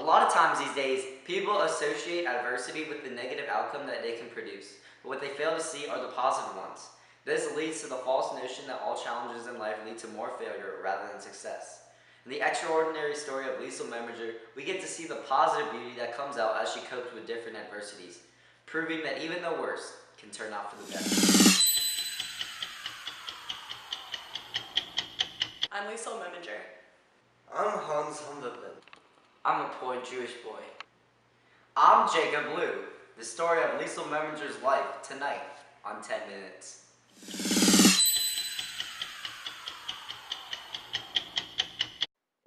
lot of times these days, people associate adversity with the negative outcome that they can produce, but what they fail to see are the positive ones. This leads to the false notion that all challenges in life lead to more failure rather than success. In the extraordinary story of Liesl Meminger, we get to see the positive beauty that comes out as she copes with different adversities, proving that even the worst can turn out for the best. I'm Liesl Meminger. I'm Hans Hundertman. I'm a poor Jewish boy. I'm Jacob Liu. The story of Liesl Meminger's life tonight on 10 Minutes.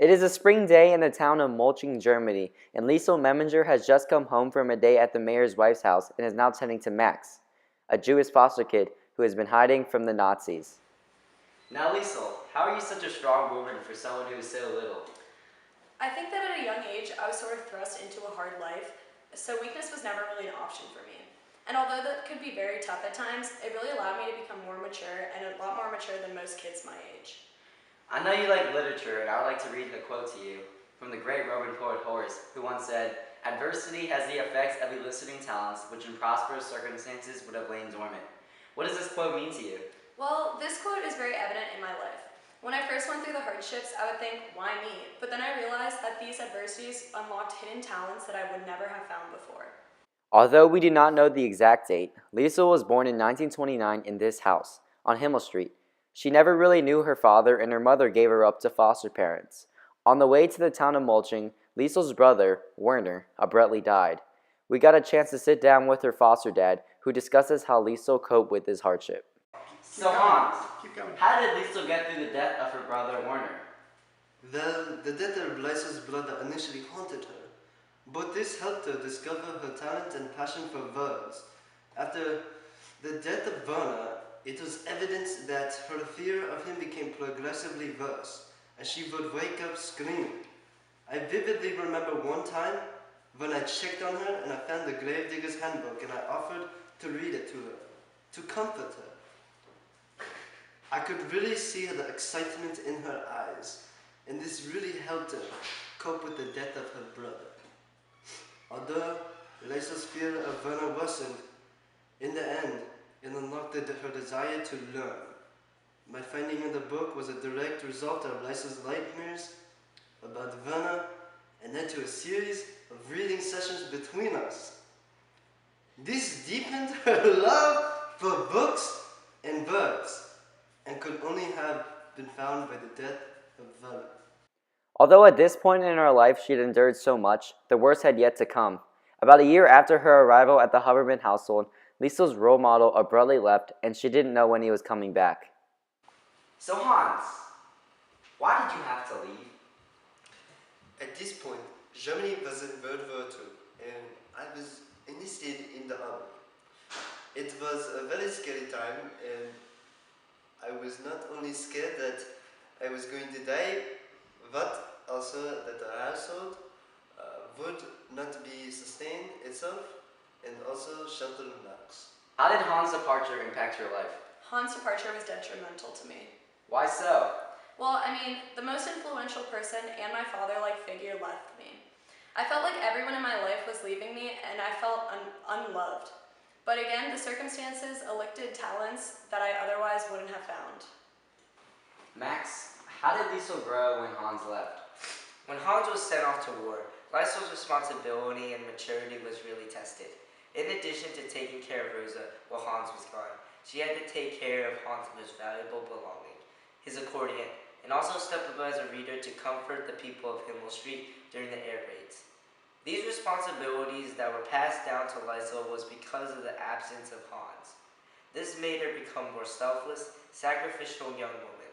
It is a spring day in the town of Mulching, Germany, and Liesl Meminger has just come home from a day at the mayor's wife's house and is now tending to Max, a Jewish foster kid who has been hiding from the Nazis. Now Liesl, how are you such a strong woman for someone who is so little? I think that at a young age, I was sort of thrust into a hard life, so weakness was never really an option for me. And although that could be very tough at times, it really allowed me to become more mature and a lot more mature than most kids my age. I know you like literature, and I would like to read a quote to you from the great Roman poet Horace, who once said, "Adversity has the effects of eliciting talents which in prosperous circumstances would have lain dormant." What does this quote mean to you? Well, this quote is very evident in my life. When I first went through the hardships, I would think, why me? But then I realized that these adversities unlocked hidden talents that I would never have found before. Although we do not know the exact date, Liesl was born in 1929 in this house, on Himmel Street. She never really knew her father, and her mother gave her up to foster parents. On the way to the town of Mulching, Liesl's brother, Werner, abruptly died. We got a chance to sit down with her foster dad, who discusses how Liesl coped with his hardship. So Hans, how did Liesl get through the death of her brother Werner? Well, the death of Liesl's brother initially haunted her, but this helped her discover her talent and passion for words. After the death of Werner, it was evident that her fear of him became progressively worse, and she would wake up screaming. I vividly remember one time when I checked on her and I found the Gravedigger's Handbook and I offered to read it to her, to comfort her. I could really see the excitement in her eyes, and this really helped her cope with the death of her brother. Although Liesl's fear of Werner worsened, in the end, it unlocked her desire to learn. My finding in the book was a direct result of Liesl's nightmares about Werner, and led to a series of reading sessions between us. This deepened her love for books and birds, and could only have been found by the death of Werner. Although at this point in her life she had endured so much, the worst had yet to come. About a year after her arrival at the Huberman household, Liesl's role model abruptly left, and she didn't know when he was coming back. So Hans, why did you have to leave? At this point, Germany was in World War II, and I was enlisted in the army. It was a very scary time, and I was not only scared that I was going to die, but also that the household would not be sustained itself, and also shelter knocks. How did Hans' departure impact your life? Hans' departure was detrimental to me. Why so? Well, the most influential person and my father-like figure left me. I felt like everyone in my life was leaving me, and I felt unloved. But again, the circumstances elicited talents that I otherwise wouldn't have found. Max, how did Liesl grow when Hans left? When Hans was sent off to war, Liesl's responsibility and maturity was really tested. In addition to taking care of Rosa while Hans was gone, she had to take care of Hans' most valuable belonging, his accordion, and also step up as a reader to comfort the people of Himmel Street during the air raids. These responsibilities that were passed down to Liesl was because of the absence of Hans. This made her become more selfless, sacrificial young woman.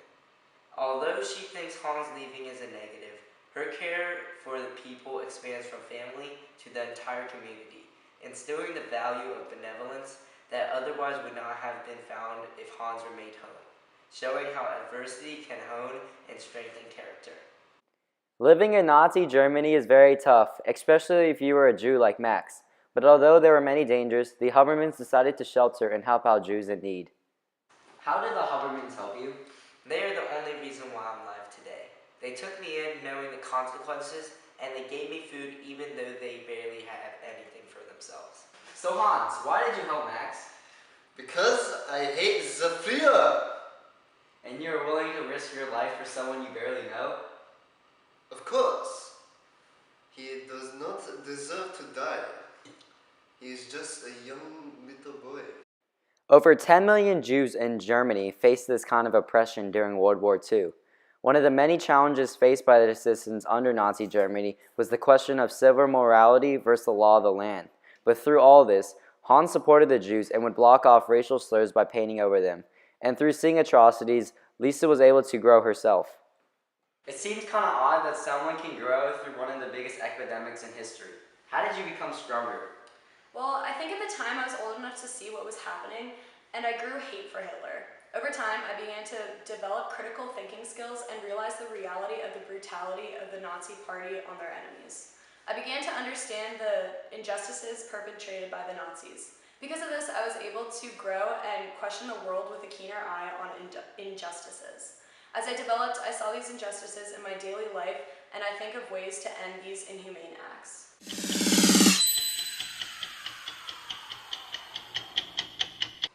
Although she thinks Hans leaving is a negative, her care for the people expands from family to the entire community, instilling the value of benevolence that otherwise would not have been found if Hans remained home, showing how adversity can hone and strengthen character. Living in Nazi Germany is very tough, especially if you were a Jew like Max. But although there were many dangers, the Hubermans decided to shelter and help out Jews in need. How did the Hubermans help you? They are the only reason why I'm alive today. They took me in knowing the consequences and they gave me food even though they barely had anything for themselves. So Hans, why did you help Max? Because I hate Zafria. And you were willing to risk your life for someone you barely know? Of course. He does not deserve to die. He is just a young little boy. Over 10 million Jews in Germany faced this kind of oppression during World War II. One of the many challenges faced by the citizens under Nazi Germany was the question of civil morality versus the law of the land. But through all this, Hans supported the Jews and would block off racial slurs by painting over them. And through seeing atrocities, Lisa was able to grow herself. It seems kind of odd that someone can grow through one of the biggest epidemics in history. How did you become stronger? Well, I think at the time I was old enough to see what was happening, and I grew hate for Hitler. Over time, I began to develop critical thinking skills and realize the reality of the brutality of the Nazi Party on their enemies. I began to understand the injustices perpetrated by the Nazis. Because of this, I was able to grow and question the world with a keener eye on injustices. As I developed, I saw these injustices in my daily life, and I think of ways to end these inhumane acts.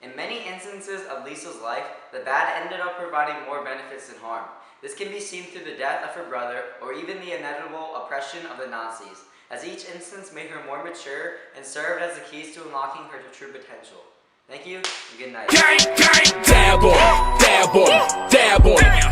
In many instances of Lisa's life, the bad ended up providing more benefits than harm. This can be seen through the death of her brother or even the inevitable oppression of the Nazis, as each instance made her more mature and served as the keys to unlocking her true potential. Thank you, and good night. Gang, gang, dab on, dab on, dab on.